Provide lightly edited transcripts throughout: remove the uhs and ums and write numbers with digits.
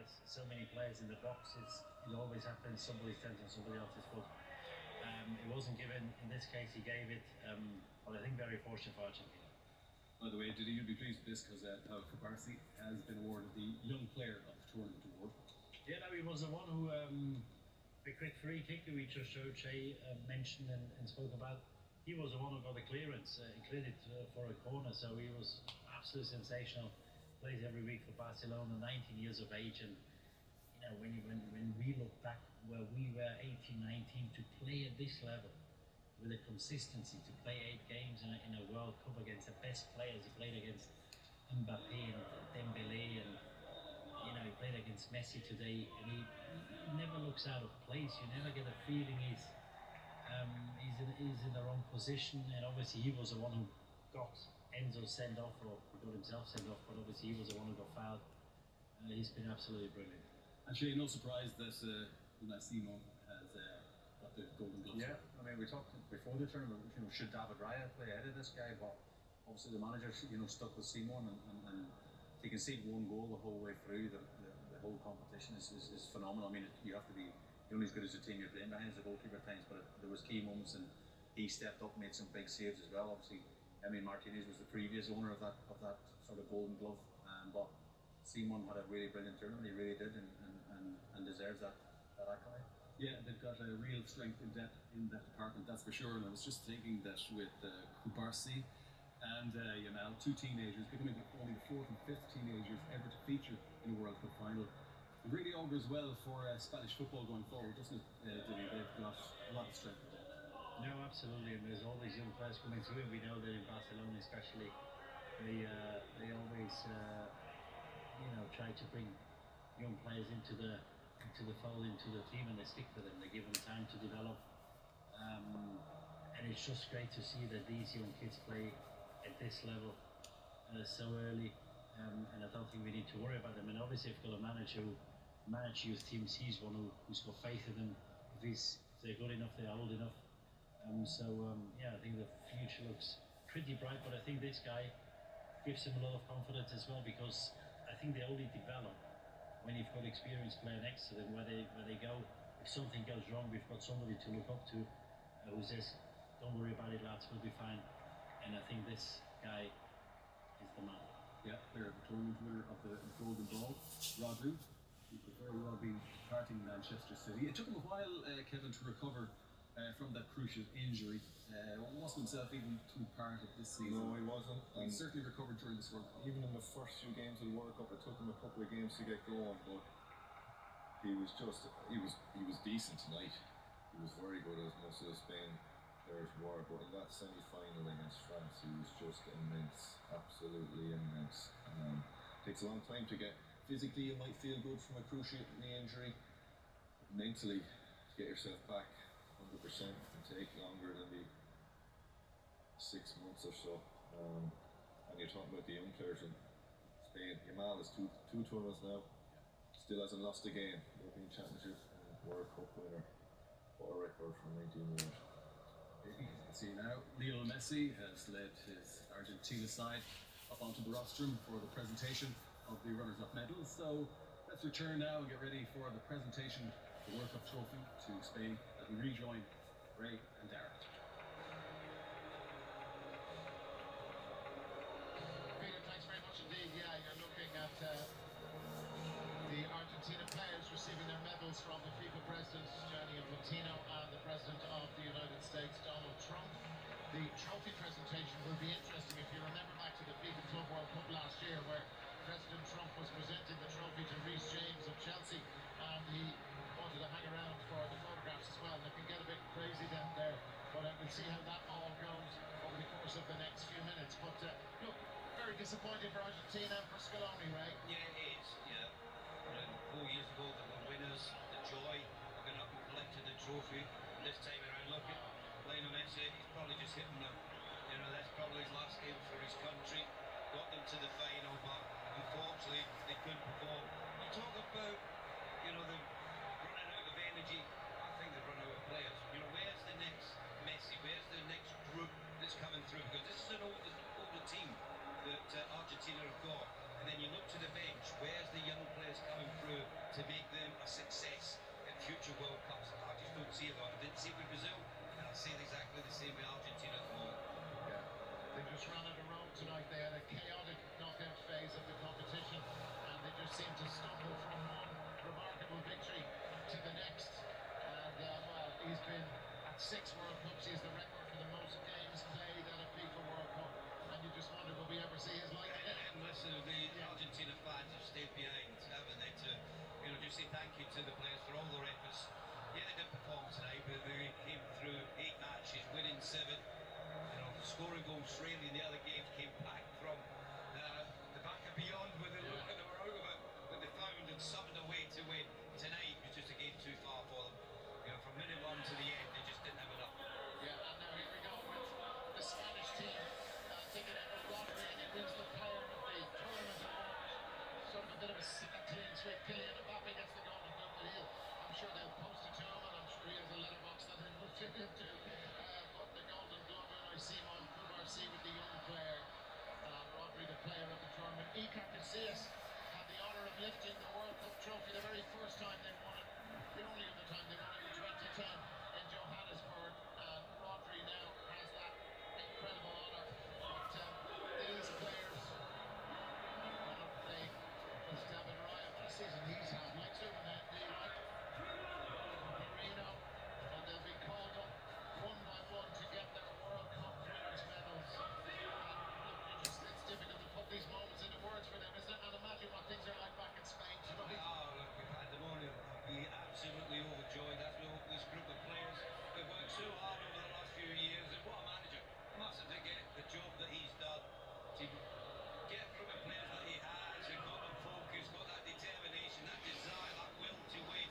has so many players in the box, it always happens, somebody stands on somebody else's foot. It wasn't given, in this case he gave it, but I think very fortunate for Argentina. By the way, did you be pleased with this because Cubarsí has been awarded the Young Player of the Tournament award? Yeah, no, he was the one who, the quick free kick that we just showed Shay mentioned and spoke about. He was the one who got the clearance, cleared it for a corner, so he was absolutely sensational. Plays every week for Barcelona, 19 years of age, and you know, when we look back where we were 18, 19, to play at this level with a consistency, to play 8 games in a World Cup against the best players. He played against Mbappé and Dembélé, and you know, he played against Messi today, and he never looks out of place. You never get a feeling he's in the wrong position, and obviously he was the one who got Enzo sent off, or got himself sent off, but obviously he was the one who got fouled. He's been absolutely brilliant. Actually, no surprise that Simón has got the Golden Glove. Yeah, I mean, we talked before the tournament, you know, should David Raya play ahead of this guy, but obviously the manager, you know, stuck with Simón, and to concede 1 goal the whole way through the whole competition is phenomenal. I mean, you have to be only as good as the team you're playing behind as a goalkeeper at times, but there was key moments, and he stepped up, made some big saves as well. Obviously, I mean, Martinez was the previous owner of that sort of Golden Glove, but Simón had a really brilliant tournament. He really did, and deserves that accolade. Yeah, they've got a real strength in depth in that department, that's for sure. And I was just thinking that with Cubarsí and Yamal, 2 teenagers, becoming only the 4th and 5th teenagers ever to feature in a World Cup final. It really augurs well for Spanish football going forward, doesn't it, Dilly? They've got a lot of strength in depth. No, absolutely, and there's all these young players coming through, and we know that in Barcelona especially, they always you know, try to bring young players into the fold, into the team, and they stick with them. They give them time to develop, and it's just great to see that these young kids play at this level so early, and I don't think we need to worry about them. And obviously, if you've got a manager who manages youth teams, he's one who's got faith in them. If they're good enough, they're old enough. Yeah, I think the future looks pretty bright, but I think this guy gives them a lot of confidence as well, because I think they only develop when you've got experienced player next to them, where they go. If something goes wrong, we've got somebody to look up to who says, "Don't worry about it, lads, we'll be fine." And I think this guy is the man. Yeah, they're the tournament winner of the Golden Ball, Rodri. He could very well be departing Manchester City. It took him a while, Kevin, to recover from that crucial injury. Wasn't himself even too part of this season. No, he wasn't. He certainly recovered during this World Cup. Even in the first few games of the World Cup, it took him a couple of games to get going, but he was decent tonight. He was very good, as most of the Spain players were, but in that semi-final against France, he was just immense, absolutely immense. Takes a long time to get. Physically, you might feel good from a cruciate knee injury. Mentally, to get yourself back 100% can take longer than the 6 months or so. And you're talking about the young players in Spain. Yamal is two tournaments now. Still hasn't lost a game. European Championship and World Cup winner. What a record from 19 years. You can see now, Lionel Messi has led his Argentina side up onto the rostrum for the presentation of the runners-up medals. So let's return now and get ready for the presentation of the World Cup trophy to Spain as we rejoin Ray and Darren. Peter, thanks very much indeed. Yeah, you're looking at the Argentina players receiving their medals from the FIFA president, Gianni Infantino, and the president of the United States, Donald Trump. The trophy presentation will be interesting. If you remember back to the FIFA Club World Cup last year, where President Trump was presenting the trophy to Reece James of Chelsea, and he wanted to hang around for the photographs as well. And it can get a bit crazy down there, but we'll see how that all goes over the course of the next few minutes. But look, very disappointing for Argentina and for Scaloni, Ray. Yeah, it is, yeah. 4 years ago they were winners, the joy of going up and collecting the trophy. And this time around, look at Lionel Messi, he's probably just hitting them. You know, that's probably his last game for his country. Got them to the final, but unfortunately they couldn't perform. You talk about, you know, them running out of energy. I think they've run out of players. You know, where's the next Messi? Where's the next group that's coming through? Because this is an older team that Argentina have got. And then you look to the bench, where seem to stumble from one remarkable victory to the next. And well, he's been at 6 World Cups. He has the record for the most games played at a FIFA World Cup. And you just wonder, will we ever see his like again? And listen, the Argentina fans have stayed behind, haven't they? To just say thank you to the players for all their efforts. Yeah, they didn't perform tonight, but they came through 8 matches, winning 7. Scoring goals straight in the other games came back from the back and beyond where they looked and they were out of it, but they found and summoned a way to win. Tonight was just a game too far for them. From minute 1 to the end, they just didn't have enough. Yeah, and now here we go with the Spanish team taking out Rodri, and he wins the player of the tournament award. Sort of a bit of a clean sweep. Kylian Mbappé gets the golden boot, but I'm sure they'll post it to him, and I'm sure he has a letterbox that he will fit into. But the golden glove, Unai, Simón, Cubarsí with the young player, Rodri the player of the tournament. Iker Casillas had the honour of lifting the World Cup trophy the very first time they won it, the only other time they won it in 2010 in Johannesburg, and Rodri now has that incredible honour. But these players, as David Raya, what a season he's had, like Superman, like Marino, and they'll be called up one by one to get their World Cup winners' medals. And it's difficult to put these moments into words for them, isn't it? And imagine what things are like back in Spain tonight. Oh, look, we've had the morning. Be absolutely overjoyed. That's this group of players. They've worked so hard over the last few years, and what a manager. Mustn't forget the job that he's done to get a group of players that he has and got them focused, got that determination, that desire, that will to win.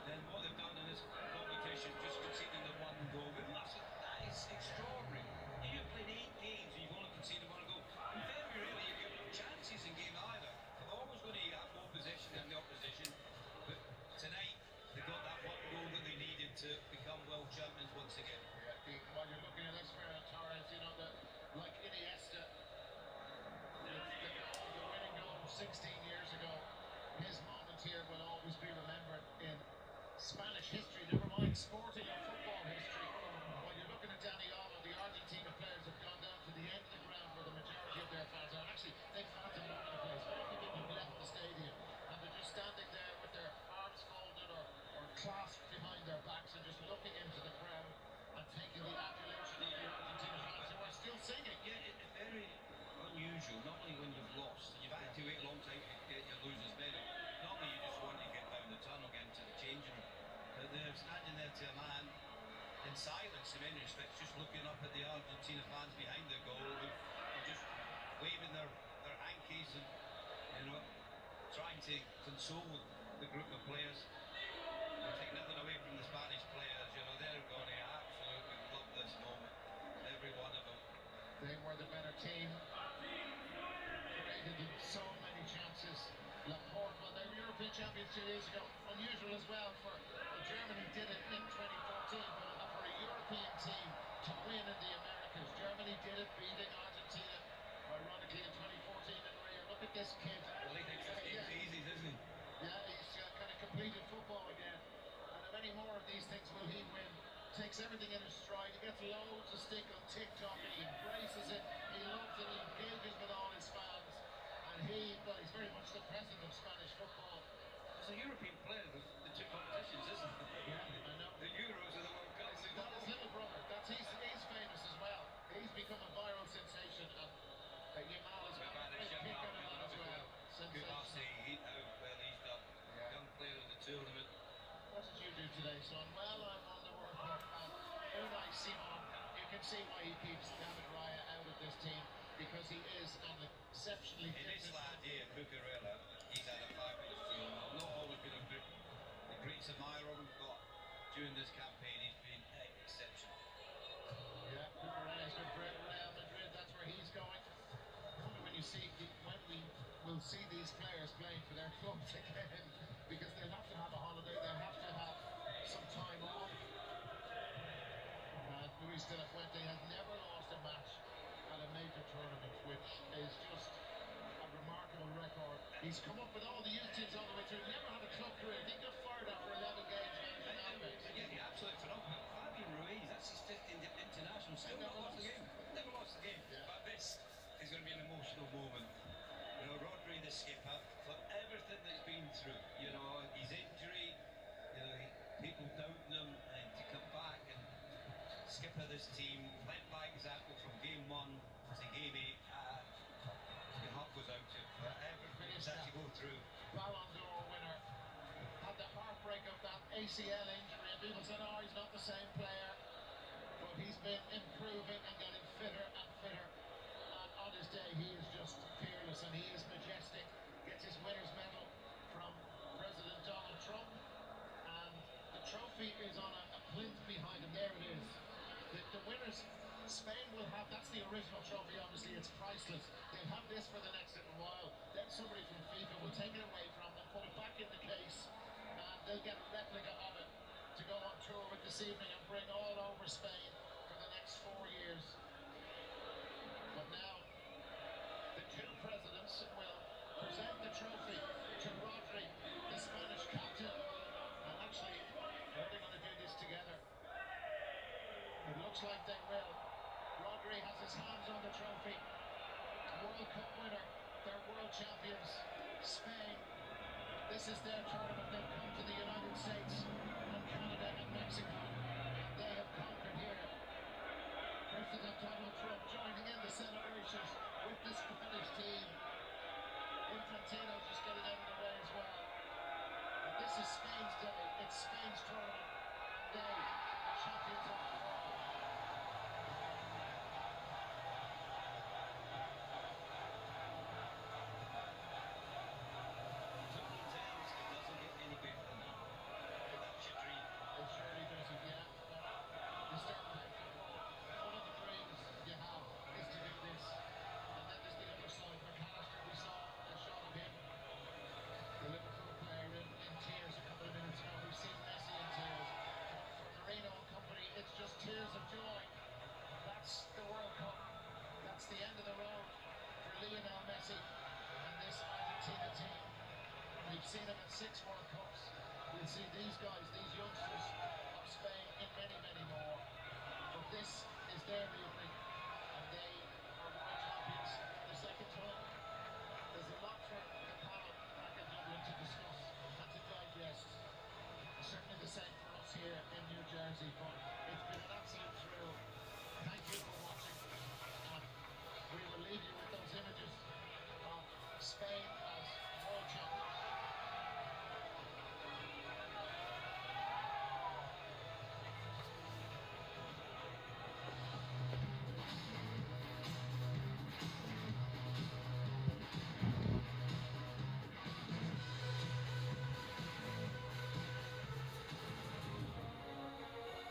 Then what they've done in this competition, just conceding the 1 goal. But that is extraordinary. You've played 8 games and you've only conceded 1 goal. And very rarely you get chances in game either. They're always going to have more possession than the opposition. But tonight, they got that 1 goal that they needed to become world champions once again. Yeah, while you're looking at Ferran Torres, like Iniesta, the winning goal 16 years ago, his moment here will always be remembered in Spanish history, never mind sporting or football history. While you're looking at Dani Olmo, the Argentina players have gone down to the end of the ground where the majority of their fans are. Actually, they've fans all over the place. Very few people have left the stadium, and they're just standing there with their arms folded or clasped behind their backs and just looking into the crowd and taking the adulation of the Argentina fans who are still singing. Yeah, it's very unusual. Normally when you've lost, you've had to wait a long time to get your losers medal. Normally you just want to get down the tunnel, get into the changing room. But they're standing there to a man in silence in many respects, just looking up at the Argentina fans behind the goal and just waving their hankies and trying to console the group of players. They take nothing away from the Spanish players, they're going to absolutely love this moment, every one of them. They were the better team, created so many chances. Laporte, well, they were European champions 2 years ago, unusual as well Germany did it in 2014, but for a European team to win in the Americas, Germany did it, beating Argentina, ironically in 2014 in Rio. Look at this kid. Well, he thinks this game's easy, doesn't he? Yeah, he's kind of completed football again. And how many more of these things will he win? Takes everything in his stride. He gets loads of stick on TikTok and he embraces it. He loves it. He engages with all his fans. And he's very much the president of Spanish football. As a European player, the 2 competitions, isn't it? Yeah, I know. The Euros and the World Cup. He's got his little brother. He's famous as well. He's become a viral sensation. And Yamal has got a great kick out of that as well. Cubarsí, he's done. Yeah. Young player of the tournament. What did you do today, son? Well, I'm on the World Cup, and Unai Simón, you can see why he keeps David Raya out of this team, because he is an exceptionally In this lad here, Cucurella, he's had a fabulous tournament. Not always been a great admirer we've got during this campaign. He's been exceptional. Yeah, Cucurella's good for Real Madrid. That's where he's going. I wonder when we will see these players playing for their clubs again, because they'll have to have a holiday. They'll have to have some time off. Luis de la Fuente has never lost a match at a major tournament, which is just a remarkable record. He's come up with all the youth teams all the way through. Never had a club career. He got fired after 11 games managing Alves. Yeah, absolutely phenomenal. Fabian Ruiz, that's his 15th international. Still never lost the game. Never lost the game. But this is going to be an emotional moment. Rodri, the skipper, for everything ACL injury, and people said, oh, he's not the same player. But he's been improving and getting fitter and fitter. And on his day, he is just fearless and he is majestic. Gets his winner's medal from President Donald Trump. And the trophy is on a plinth behind him. There it is. The winners, Spain will have, that's the original trophy, obviously, it's priceless. They'll have this for the next little while. Then somebody from FIFA will take it away from them, put it back in the case, and they'll get a replica of it to go on tour with this evening and bring all over Spain for the next 4 years. But now, the two presidents will present the trophy to Rodri, the Spanish captain. And actually, are they going to do this together? It looks like they will. Rodri has his hands on the trophy. World Cup winner, they're world champions. Spain, this is their tournament. They've come to the United States and Canada and Mexico, and they have conquered here. President Donald Trump joining in the celebrations with the Spanish team. Infantino just getting out of the way as well. And this is Spain's day. It's Spain's tournament, and they are champions of the world. Tears of joy. That's the World Cup. That's the end of the road for Lionel Messi and this Argentina team. We've seen him at 6 World Cups. We'll see these guys, these youngsters of Spain in many, many more. But this is their real